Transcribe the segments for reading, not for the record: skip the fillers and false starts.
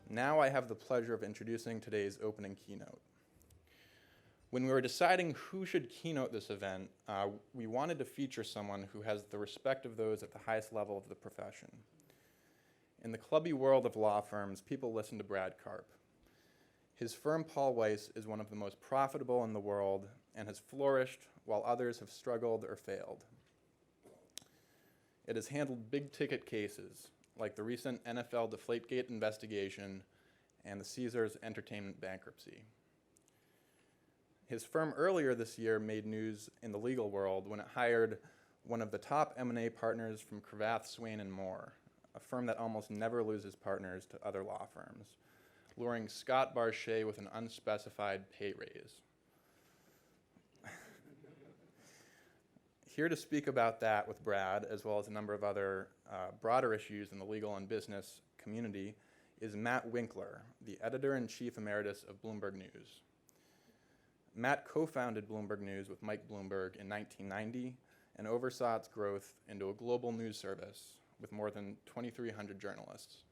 Now I have the pleasure of introducing today's opening keynote. When we were deciding who should keynote this event, we wanted to feature someone who has the respect of those at the highest level of the profession. In the clubby world of law firms, people listen to Brad Karp. His firm, Paul Weiss, is one of the most profitable in the world and has flourished while others have struggled or failed. It has handled big-ticket cases, like the recent NFL Deflategate investigation and the Caesars Entertainment bankruptcy. His firm earlier this year made news in the legal world when it hired one of the top M&A partners from Cravath, Swaine & Moore, a firm that almost never loses partners to other law firms, luring Scott Barchet with an unspecified pay raise. Here to speak about that with Brad, as well as a number of other broader issues in the legal and business community, is Matt Winkler, the editor-in-chief emeritus of Bloomberg News. Matt co-founded Bloomberg News with Mike Bloomberg in 1990 and oversaw its growth into a global news service with more than 2,300 journalists.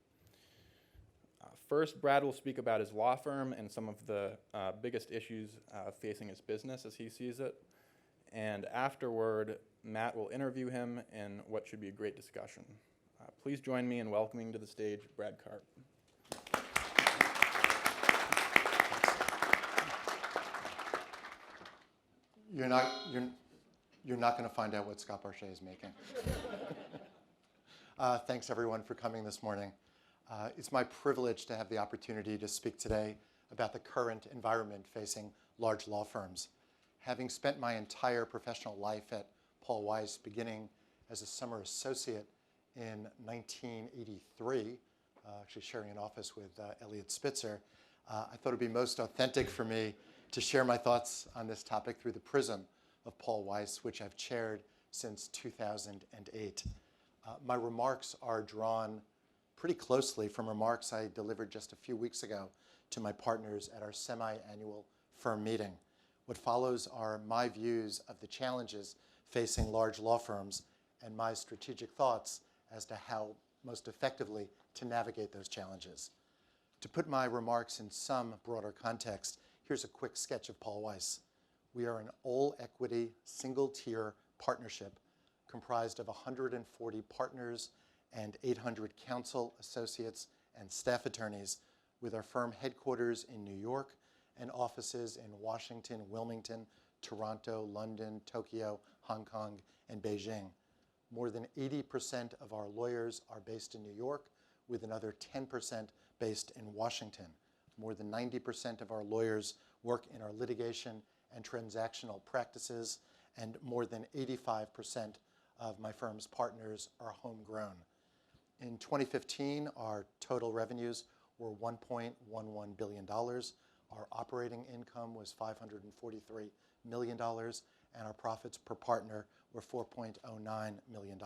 First, Brad will speak about his law firm and some of the biggest issues facing his business as he sees it. And afterward, Matt will interview him in what should be a great discussion. Please join me in welcoming to the stage Brad Karp. You're not going to find out what Scott Barchet is making. Thanks everyone for coming this morning. It's my privilege to have the opportunity to speak today about the current environment facing large law firms. Having spent my entire professional life at Paul Weiss, beginning as a summer associate in 1983, actually sharing an office with Elliot Spitzer, I thought it would be most authentic for me to share my thoughts on this topic through the prism of Paul Weiss, which I've chaired since 2008. My remarks are drawn pretty closely from remarks I delivered just a few weeks ago to my partners at our semi-annual firm meeting. What follows are my views of the challenges facing large law firms and my strategic thoughts as to how most effectively to navigate those challenges. To put my remarks in some broader context, here's a quick sketch of Paul Weiss. We are an all-equity, single-tier partnership comprised of 140 partners and 800 counsel, associates, and staff attorneys, with our firm headquarters in New York and offices in Washington, Wilmington, Toronto, London, Tokyo, Hong Kong, and Beijing. More than 80% of our lawyers are based in New York, with another 10% based in Washington. More than 90% of our lawyers work in our litigation and transactional practices, and more than 85% of my firm's partners are homegrown. In 2015, our total revenues were $1.11 billion. Our operating income was $543 million, and our profits per partner were $4.09 million.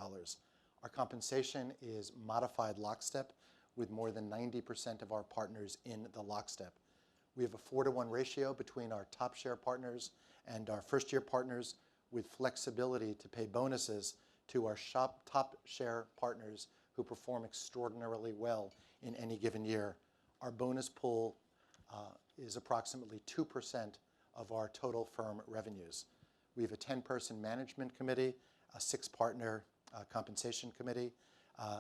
Our compensation is modified lockstep, with more than 90% of our partners in the lockstep. We have a 4-to-1 ratio between our top share partners and our first-year partners, with flexibility to pay bonuses to our top share partners who perform extraordinarily well in any given year. Our bonus pool is approximately 2% of our total firm revenues. We have a 10-person management committee, a 6-partner compensation committee,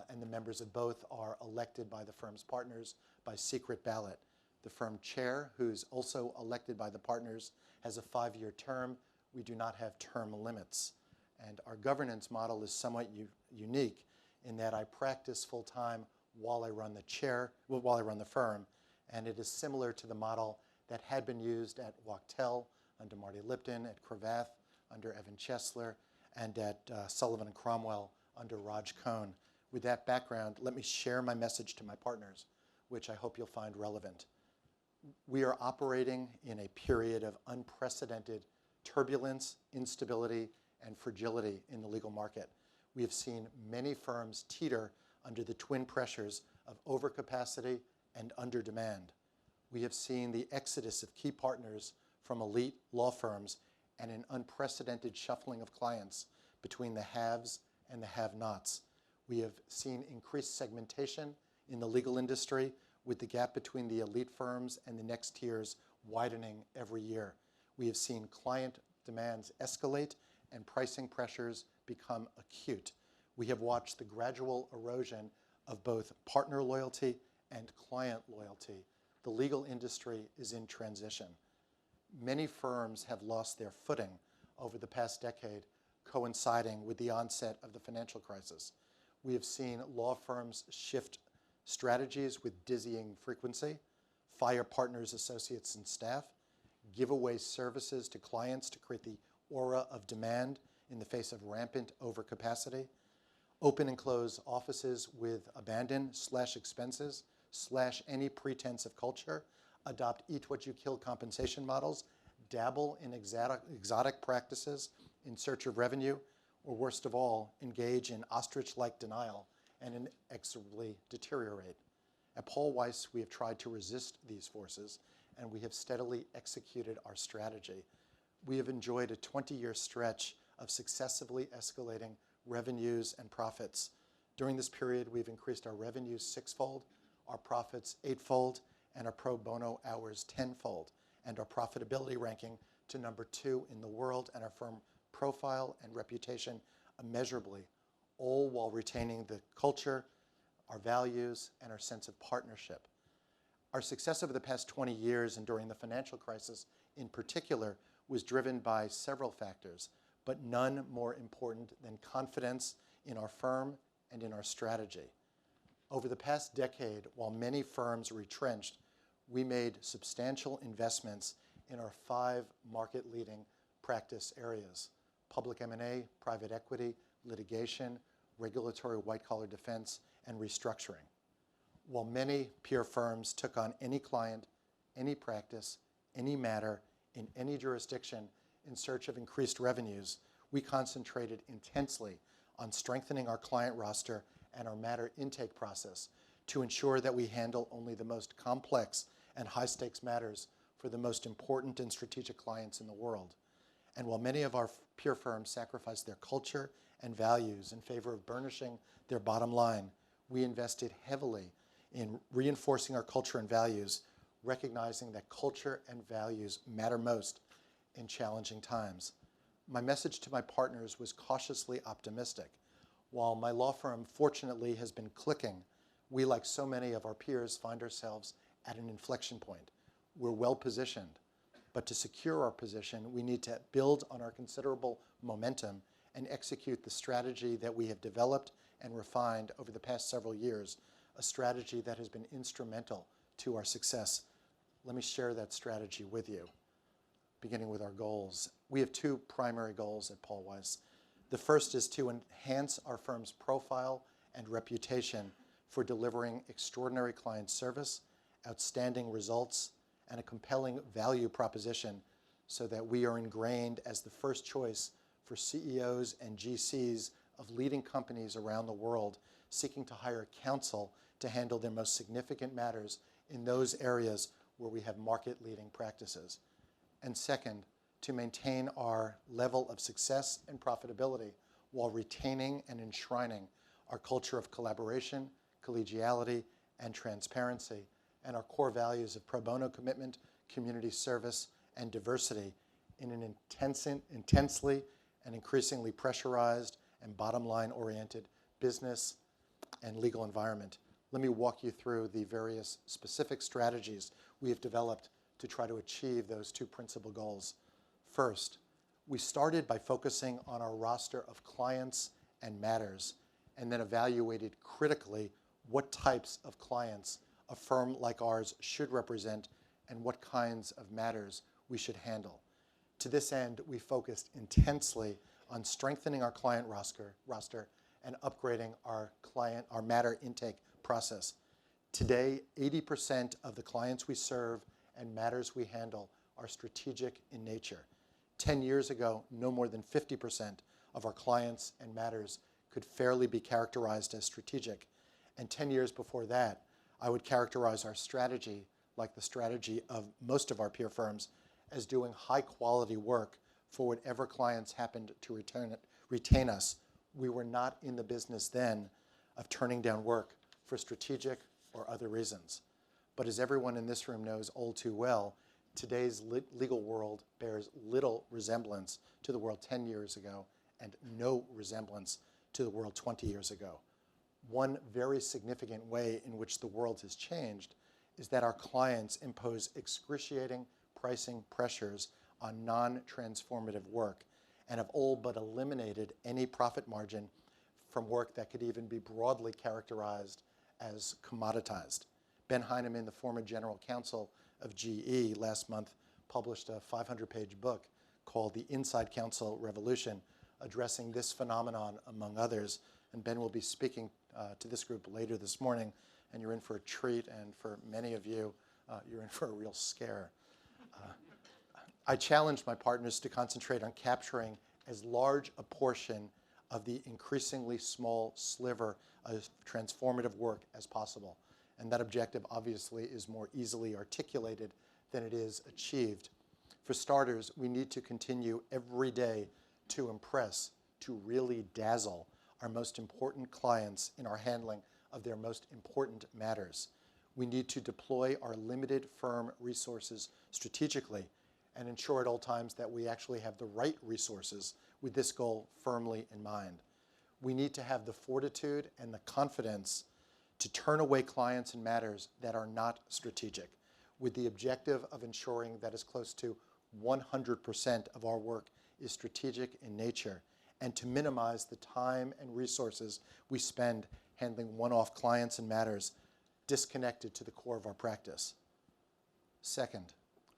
and the members of both are elected by the firm's partners by secret ballot. The firm chair, who's also elected by the partners, has a 5-year term. We do not have term limits. And our governance model is somewhat unique in that I practice full-time while I run the firm, and it is similar to the model that had been used at Wachtell under Marty Lipton, at Cravath under Evan Chesler, and at Sullivan & Cromwell under Raj Cohn. With that background, let me share my message to my partners, which I hope you'll find relevant. We are operating in a period of unprecedented turbulence, instability, and fragility in the legal market. We have seen many firms teeter under the twin pressures of overcapacity and under-demand. We have seen the exodus of key partners from elite law firms and an unprecedented shuffling of clients between the haves and the have-nots. We have seen increased segmentation in the legal industry, with the gap between the elite firms and the next tiers widening every year. We have seen client demands escalate and pricing pressures become acute. We have watched the gradual erosion of both partner loyalty and client loyalty. The legal industry is in transition. Many firms have lost their footing over the past decade, coinciding with the onset of the financial crisis. We have seen law firms shift strategies with dizzying frequency, fire partners, associates, and staff, give away services to clients to create the aura of demand in the face of rampant overcapacity, open and close offices with abandon/expenses / any pretense of culture, adopt eat-what-you-kill compensation models, dabble in exotic practices in search of revenue, or worst of all, engage in ostrich-like denial and inexorably deteriorate. At Paul Weiss, we have tried to resist these forces, and we have steadily executed our strategy. We have enjoyed a 20-year stretch of successively escalating revenues and profits. During this period, we've increased our revenues 6-fold, our profits 8-fold, and our pro bono hours 10-fold, and our profitability ranking to number 2 in the world, and our firm profile and reputation immeasurably, all while retaining the culture, our values, and our sense of partnership. Our success over the past 20 years and during the financial crisis in particular was driven by several factors, but none more important than confidence in our firm and in our strategy. Over the past decade, while many firms retrenched, we made substantial investments in our 5 market-leading practice areas: public M&A, private equity, litigation, regulatory white-collar defense, and restructuring. While many peer firms took on any client, any practice, any matter, in any jurisdiction in search of increased revenues, we concentrated intensely on strengthening our client roster and our matter intake process to ensure that we handle only the most complex and high-stakes matters for the most important and strategic clients in the world. And while many of our peer firms sacrificed their culture and values in favor of burnishing their bottom line, we invested heavily in reinforcing our culture and values, recognizing that culture and values matter most in challenging times. My message to my partners was cautiously optimistic. While my law firm fortunately has been clicking, we, like so many of our peers, find ourselves at an inflection point. We're well positioned, but to secure our position, we need to build on our considerable momentum and execute the strategy that we have developed and refined over the past several years, a strategy that has been instrumental to our success. Let me share that strategy with you, beginning with our goals. We have 2 primary goals at Paul Weiss. The first is to enhance our firm's profile and reputation for delivering extraordinary client service, outstanding results, and a compelling value proposition so that we are ingrained as the first choice for CEOs and GCs of leading companies around the world seeking to hire counsel to handle their most significant matters in those areas where we have market-leading practices. And second, to maintain our level of success and profitability while retaining and enshrining our culture of collaboration, collegiality, and transparency, and our core values of pro bono commitment, community service, and diversity in an intensely and increasingly pressurized and bottom-line oriented business and legal environment. Let me walk you through the various specific strategies we have developed to try to achieve those 2 principal goals. First, we started by focusing on our roster of clients and matters, and then evaluated critically what types of clients a firm like ours should represent and what kinds of matters we should handle. To this end, we focused intensely on strengthening our client roster and upgrading our matter intake process. Today, 80% of the clients we serve and matters we handle are strategic in nature. 10 years ago, no more than 50% of our clients and matters could fairly be characterized as strategic. And 10 years before that, I would characterize our strategy, like the strategy of most of our peer firms, as doing high-quality work for whatever clients happened to retain us. We were not in the business then of turning down work for strategic or other reasons. But as everyone in this room knows all too well, today's legal world bears little resemblance to the world 10 years ago and no resemblance to the world 20 years ago. One very significant way in which the world has changed is that our clients impose excruciating pricing pressures on non-transformative work and have all but eliminated any profit margin from work that could even be broadly characterized as commoditized. Ben Heineman, the former general counsel of GE, last month published a 500-page book called The Inside Counsel Revolution, addressing this phenomenon, among others. And Ben will be speaking to this group later this morning, and you're in for a treat, and for many of you, you're in for a real scare. I challenged my partners to concentrate on capturing as large a portion of the increasingly small sliver of transformative work as possible. And that objective, obviously, is more easily articulated than it is achieved. For starters, we need to continue every day to impress, to really dazzle our most important clients in our handling of their most important matters. We need to deploy our limited firm resources strategically and ensure at all times that we actually have the right resources with this goal firmly in mind. We need to have the fortitude and the confidence to turn away clients and matters that are not strategic, with the objective of ensuring that as close to 100% of our work is strategic in nature, and to minimize the time and resources we spend handling one-off clients and matters disconnected to the core of our practice. Second,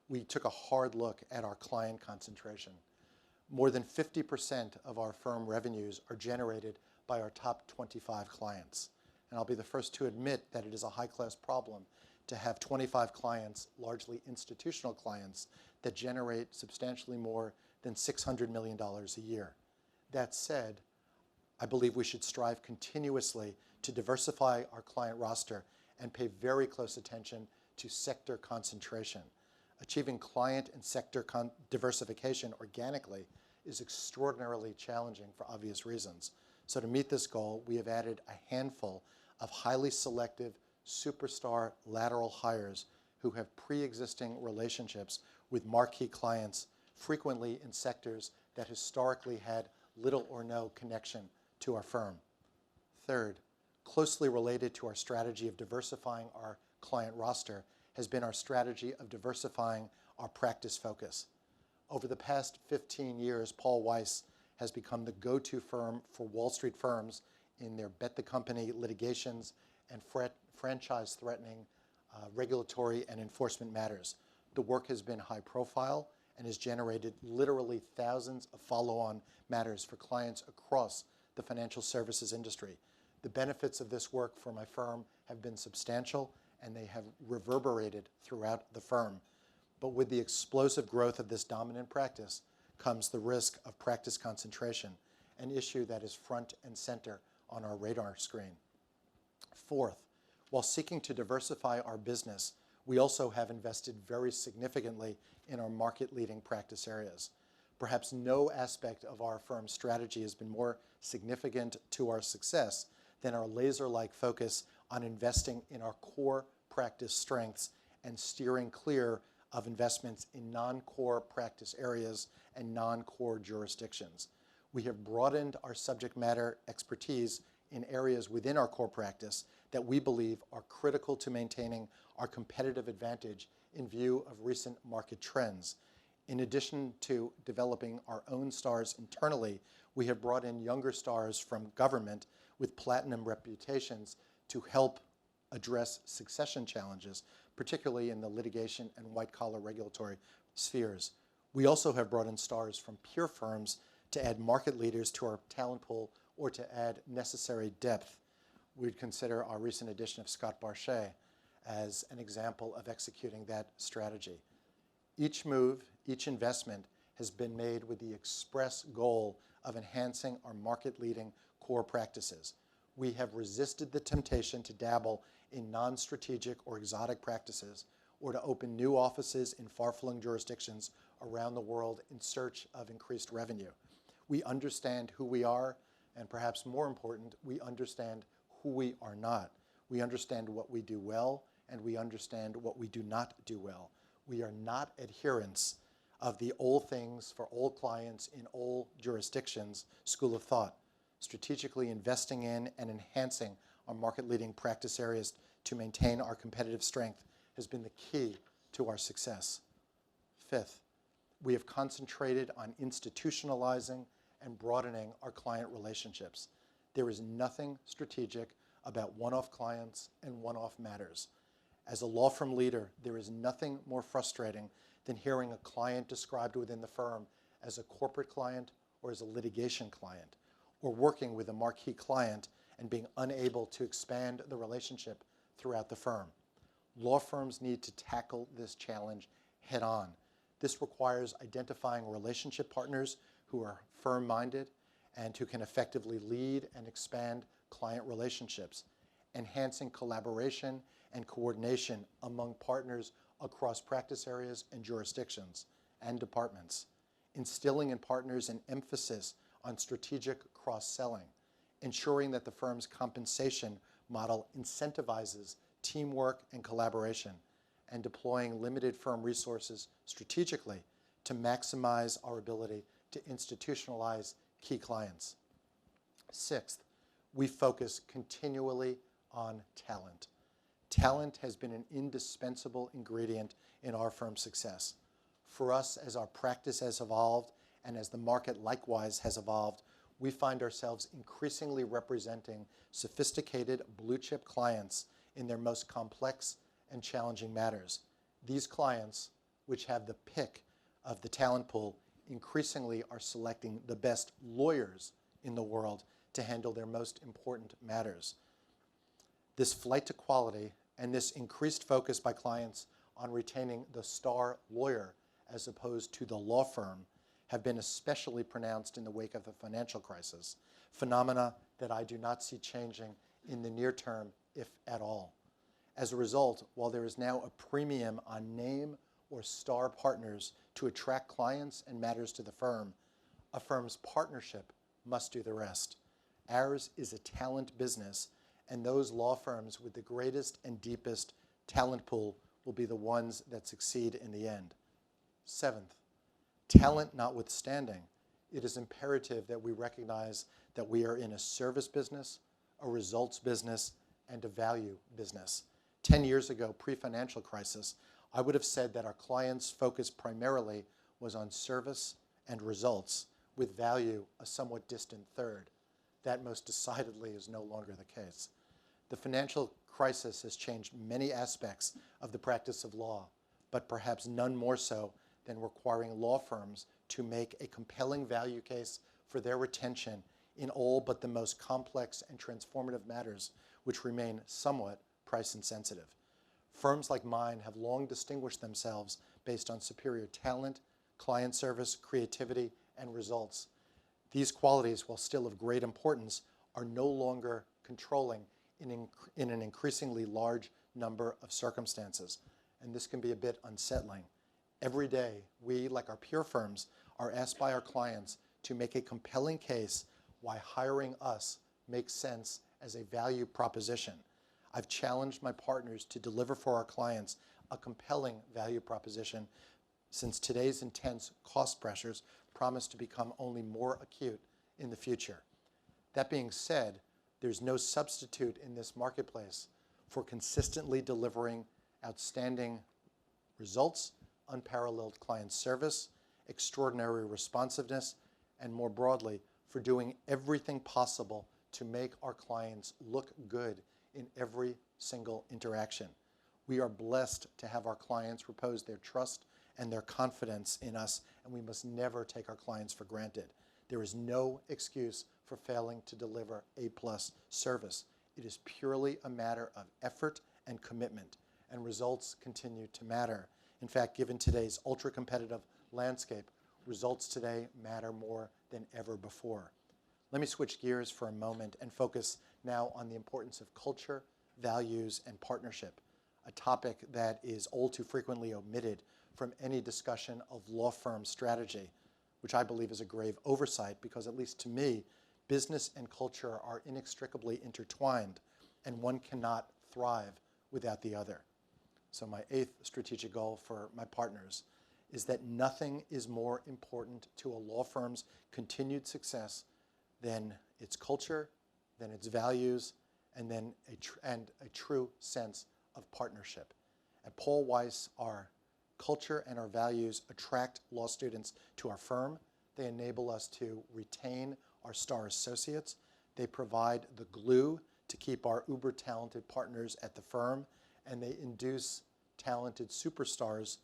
we took a hard look at our client concentration. More than 50% of our firm revenues are generated by our top 25 clients. And I'll be the first to admit that it is a high-class problem to have 25 clients, largely institutional clients, that generate substantially more than $600 million a year. That said, I believe we should strive continuously to diversify our client roster and pay very close attention to sector concentration. Achieving client and sector diversification organically is extraordinarily challenging for obvious reasons. So to meet this goal, we have added a handful of highly selective superstar lateral hires who have pre-existing relationships with marquee clients, frequently in sectors that historically had little or no connection to our firm. Third, closely related to our strategy of diversifying our client roster has been our strategy of diversifying our practice focus. Over the past 15 years, Paul Weiss has become the go-to firm for Wall Street firms in their bet-the-company litigations and franchise-threatening regulatory and enforcement matters. The work has been high-profile and has generated literally thousands of follow-on matters for clients across the financial services industry. The benefits of this work for my firm have been substantial, and they have reverberated throughout the firm. But with the explosive growth of this dominant practice comes the risk of practice concentration, an issue that is front and center on our radar screen. Fourth, while seeking to diversify our business, we also have invested very significantly in our market-leading practice areas. Perhaps no aspect of our firm's strategy has been more significant to our success than our laser-like focus on investing in our core practice strengths and steering clear of investments in non-core practice areas and non-core jurisdictions. We have broadened our subject matter expertise in areas within our core practice that we believe are critical to maintaining our competitive advantage in view of recent market trends. In addition to developing our own stars internally, we have brought in younger stars from government with platinum reputations to help address succession challenges, particularly in the litigation and white-collar regulatory spheres. We also have brought in stars from peer firms to add market leaders to our talent pool or to add necessary depth. We'd consider our recent addition of Scott Barchet as an example of executing that strategy. Each move, each investment has been made with the express goal of enhancing our market-leading core practices. We have resisted the temptation to dabble in non-strategic or exotic practices or to open new offices in far-flung jurisdictions around the world in search of increased revenue. We understand who we are, and perhaps more important, we understand who we are not. We understand what we do well, and we understand what we do not do well. We are not adherents of the all things for all clients in all jurisdictions school of thought. Strategically investing in and enhancing our market-leading practice areas to maintain our competitive strength has been the key to our success. Fifth, we have concentrated on institutionalizing and broadening our client relationships. There is nothing strategic about one-off clients and one-off matters. As a law firm leader, there is nothing more frustrating than hearing a client described within the firm as a corporate client or as a litigation client, or working with a marquee client and being unable to expand the relationship throughout the firm. Law firms need to tackle this challenge head on. This requires identifying relationship partners who are firm-minded and who can effectively lead and expand client relationships, enhancing collaboration and coordination among partners across practice areas and jurisdictions and departments, instilling in partners an emphasis on strategic cross-selling, ensuring that the firm's compensation model incentivizes teamwork and collaboration, and deploying limited firm resources strategically to maximize our ability to institutionalize key clients. Sixth, we focus continually on talent. Talent has been an indispensable ingredient in our firm's success. For us, as our practice has evolved and as the market likewise has evolved, we find ourselves increasingly representing sophisticated blue-chip clients in their most complex and challenging matters. These clients, which have the pick of the talent pool, increasingly are selecting the best lawyers in the world to handle their most important matters. This flight to quality and this increased focus by clients on retaining the star lawyer as opposed to the law firm have been especially pronounced in the wake of the financial crisis, phenomena that I do not see changing in the near term, if at all. As a result, while there is now a premium on name or star partners to attract clients and matters to the firm, a firm's partnership must do the rest. Ours is a talent business, and those law firms with the greatest and deepest talent pool will be the ones that succeed in the end. Seventh, talent notwithstanding, it is imperative that we recognize that we are in a service business, a results business, and a value business. 10 years ago, pre-financial crisis, I would have said that our clients' focus primarily was on service and results, with value a somewhat distant third. That most decidedly is no longer the case. The financial crisis has changed many aspects of the practice of law, but perhaps none more so than requiring law firms to make a compelling value case for their retention in all but the most complex and transformative matters, which remain somewhat price insensitive. Firms like mine have long distinguished themselves based on superior talent, client service, creativity, and results. These qualities, while still of great importance, are no longer controlling in an increasingly large number of circumstances, and this can be a bit unsettling. Every day, we, like our peer firms, are asked by our clients to make a compelling case why hiring us makes sense as a value proposition. I've challenged my partners to deliver for our clients a compelling value proposition, since today's intense cost pressures promise to become only more acute in the future. That being said, there's no substitute in this marketplace for consistently delivering outstanding results, unparalleled client service, extraordinary responsiveness, and more broadly, for doing everything possible to make our clients look good in every single interaction. We are blessed to have our clients repose their trust and their confidence in us, and we must never take our clients for granted. There is no excuse for failing to deliver A+ service. It is purely a matter of effort and commitment, and results continue to matter. In fact, given today's ultra-competitive landscape, results today matter more than ever before. Let me switch gears for a moment and focus now on the importance of culture, values, and partnership, a topic that is all too frequently omitted from any discussion of law firm strategy, which I believe is a grave oversight because, at least to me, business and culture are inextricably intertwined, and one cannot thrive without the other. So my 8th strategic goal for my partners is that nothing is more important to a law firm's continued success than its culture, than its values, and then a true sense of partnership. At Paul Weiss, our culture and our values attract law students to our firm. They enable us to retain our star associates. They provide the glue to keep our uber-talented partners at the firm, and they induce talented superstars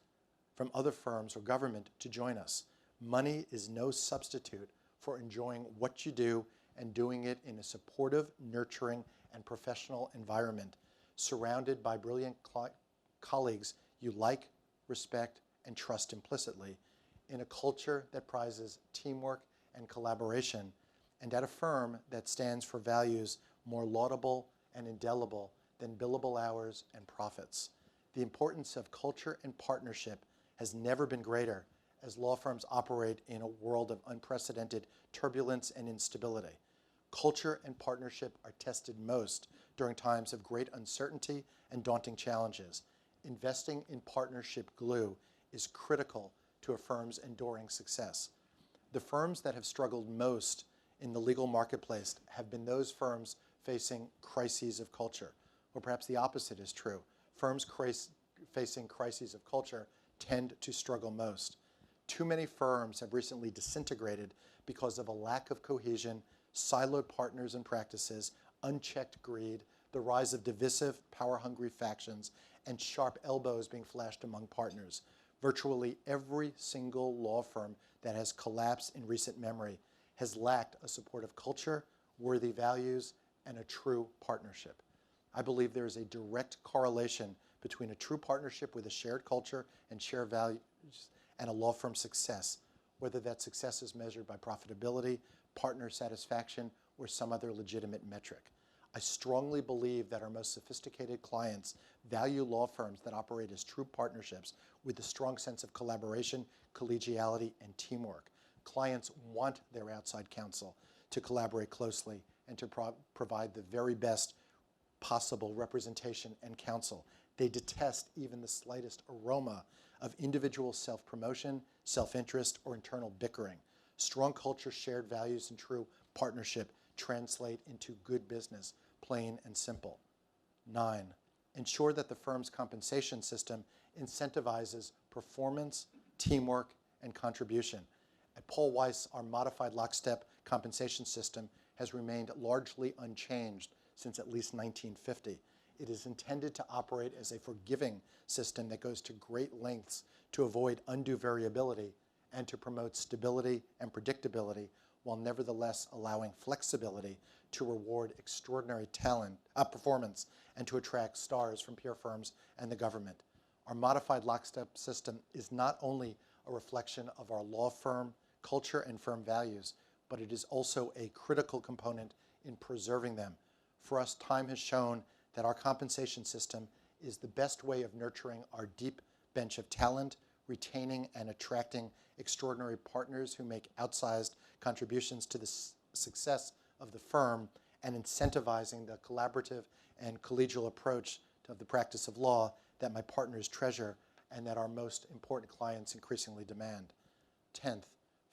from other firms or government to join us. Money is no substitute for enjoying what you do and doing it in a supportive, nurturing, and professional environment, surrounded by brilliant colleagues you like, respect, and trust implicitly, in a culture that prizes teamwork and collaboration, and at a firm that stands for values more laudable and indelible than billable hours and profits. The importance of culture and partnership has never been greater as law firms operate in a world of unprecedented turbulence and instability. Culture and partnership are tested most during times of great uncertainty and daunting challenges. Investing in partnership glue is critical to a firm's enduring success. The firms that have struggled most in the legal marketplace have been those firms facing crises of culture, or perhaps the opposite is true. Firms facing crises of culture tend to struggle most. Too many firms have recently disintegrated because of a lack of cohesion, siloed partners and practices, unchecked greed, the rise of divisive, power-hungry factions, and sharp elbows being flashed among partners. Virtually every single law firm that has collapsed in recent memory has lacked a supportive culture, worthy values, and a true partnership. I believe there is a direct correlation between a true partnership with a shared culture and shared values and a law firm's success, whether that success is measured by profitability, partner satisfaction, or some other legitimate metric. I strongly believe that our most sophisticated clients value law firms that operate as true partnerships with a strong sense of collaboration, collegiality, and teamwork. Clients want their outside counsel to collaborate closely and to provide the very best possible representation and counsel. They detest even the slightest aroma of individual self-promotion, self-interest, or internal bickering. Strong culture, shared values, and true partnership translate into good business, plain and simple. 9, ensure that the firm's compensation system incentivizes performance, teamwork, and contribution. At Paul Weiss, our modified lockstep compensation system has remained largely unchanged since at least 1950. It is intended to operate as a forgiving system that goes to great lengths to avoid undue variability and to promote stability and predictability, while nevertheless allowing flexibility to reward extraordinary performance and to attract stars from peer firms and the government. Our modified lockstep system is not only a reflection of our law firm culture and firm values, but it is also a critical component in preserving them. For us, time has shown that our compensation system is the best way of nurturing our deep bench of talent, retaining and attracting extraordinary partners who make outsized contributions to the success of the firm, and incentivizing the collaborative and collegial approach to the practice of law that my partners treasure and that our most important clients increasingly demand. 10th,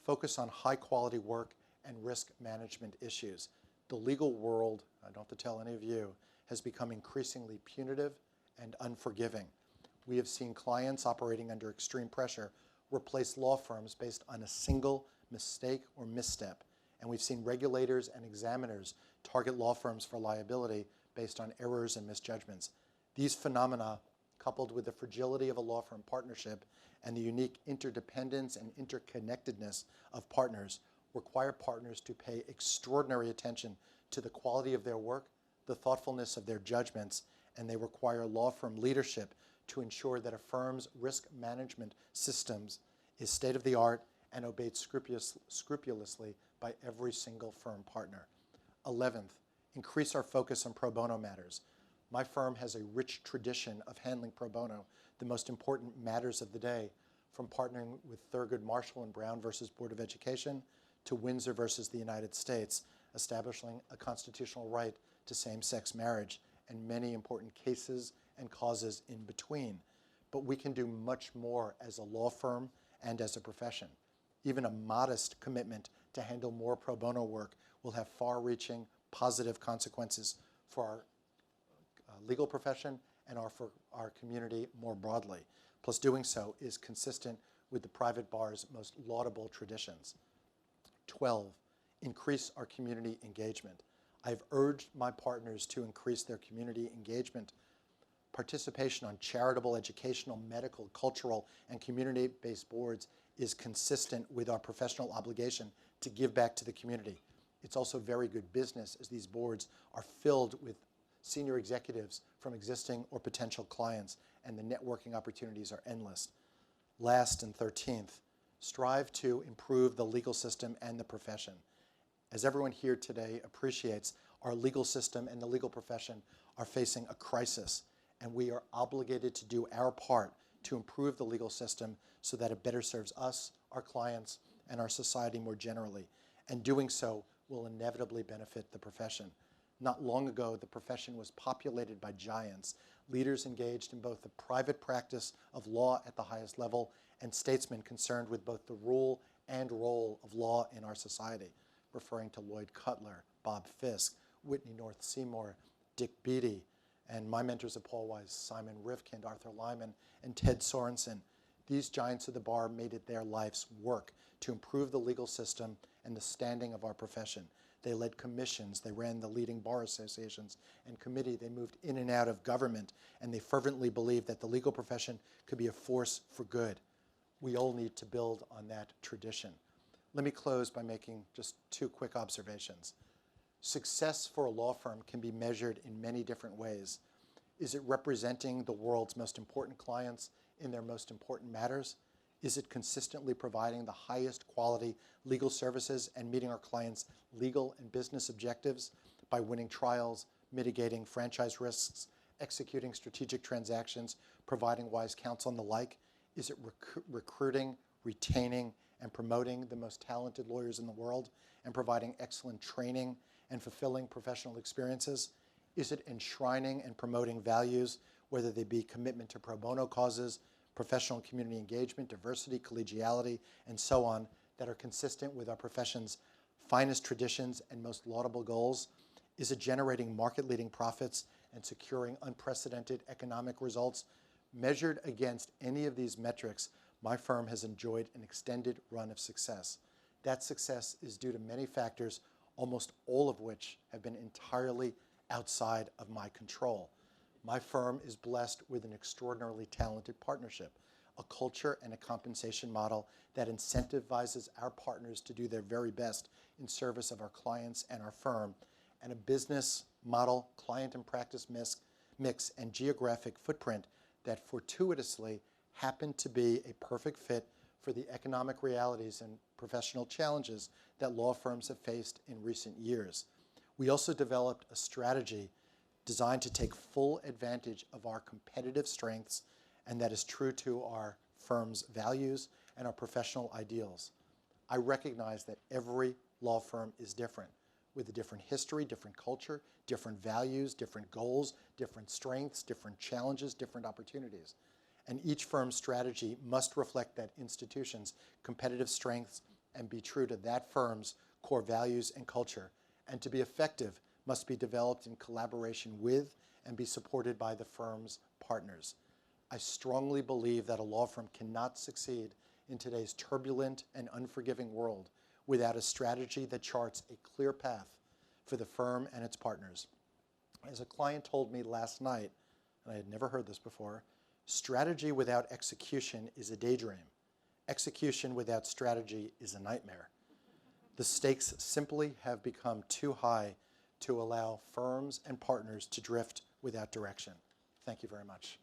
focus on high-quality work and risk management issues. The legal world, I don't have to tell any of you, has become increasingly punitive and unforgiving. We have seen clients operating under extreme pressure replace law firms based on a single mistake or misstep. And we've seen regulators and examiners target law firms for liability based on errors and misjudgments. These phenomena, coupled with the fragility of a law firm partnership and the unique interdependence and interconnectedness of partners, require partners to pay extraordinary attention to the quality of their work, the thoughtfulness of their judgments, and they require law firm leadership to ensure that a firm's risk management systems is state-of-the-art and obeyed scrupulously by every single firm partner. 11th, increase our focus on pro bono matters. My firm has a rich tradition of handling pro bono, the most important matters of the day, from partnering with Thurgood Marshall and Brown versus Board of Education to Windsor versus the United States, establishing a constitutional right to same-sex marriage, and many important cases and causes in between. But we can do much more as a law firm and as a profession. Even a modest commitment to handle more pro bono work will have far-reaching positive consequences for our legal profession and for our community more broadly. Plus, doing so is consistent with the private bar's most laudable traditions. 12, increase our community engagement. I've urged my partners to increase their community engagement. Participation on charitable, educational, medical, cultural, and community-based boards is consistent with our professional obligation to give back to the community. It's also very good business, as these boards are filled with senior executives from existing or potential clients, and the networking opportunities are endless. Last and 13th, strive to improve the legal system and the profession. As everyone here today appreciates, our legal system and the legal profession are facing a crisis, and we are obligated to do our part to improve the legal system so that it better serves us, our clients, and our society more generally. And doing so will inevitably benefit the profession. Not long ago, the profession was populated by giants, leaders engaged in both the private practice of law at the highest level and statesmen concerned with both the rule and role of law in our society, referring to Lloyd Cutler, Bob Fisk, Whitney North Seymour, Dick Beatty, and my mentors at Paul Weiss, Simon Rifkind, Arthur Lyman, and Ted Sorensen. These giants of the bar made it their life's work to improve the legal system and the standing of our profession. They led commissions, they ran the leading bar associations and committee, they moved in and out of government, and they fervently believed that the legal profession could be a force for good. We all need to build on that tradition. Let me close by making just two quick observations. Success for a law firm can be measured in many different ways. Is it representing the world's most important clients in their most important matters? Is it consistently providing the highest quality legal services and meeting our clients' legal and business objectives by winning trials, mitigating franchise risks, executing strategic transactions, providing wise counsel and the like? Is it recruiting, retaining, and promoting the most talented lawyers in the world and providing excellent training and fulfilling professional experiences? Is it enshrining and promoting values, whether they be commitment to pro bono causes, professional and community engagement, diversity, collegiality, and so on, that are consistent with our profession's finest traditions and most laudable goals? Is it generating market-leading profits and securing unprecedented economic results? Measured against any of these metrics, my firm has enjoyed an extended run of success. That success is due to many factors, almost all of which have been entirely outside of my control. My firm is blessed with an extraordinarily talented partnership, a culture and a compensation model that incentivizes our partners to do their very best in service of our clients and our firm, and a business model, client and practice mix, and geographic footprint that fortuitously happen to be a perfect fit for the economic realities and professional challenges that law firms have faced in recent years. We also developed a strategy designed to take full advantage of our competitive strengths, and that is true to our firm's values and our professional ideals. I recognize that every law firm is different, with a different history, different culture, different values, different goals, different strengths, different challenges, different opportunities. And each firm's strategy must reflect that institution's competitive strengths and be true to that firm's core values and culture. And to be effective, must be developed in collaboration with and be supported by the firm's partners. I strongly believe that a law firm cannot succeed in today's turbulent and unforgiving world without a strategy that charts a clear path for the firm and its partners. As a client told me last night, and I had never heard this before, strategy without execution is a daydream. Execution without strategy is a nightmare. The stakes simply have become too high to allow firms and partners to drift without direction. Thank you very much.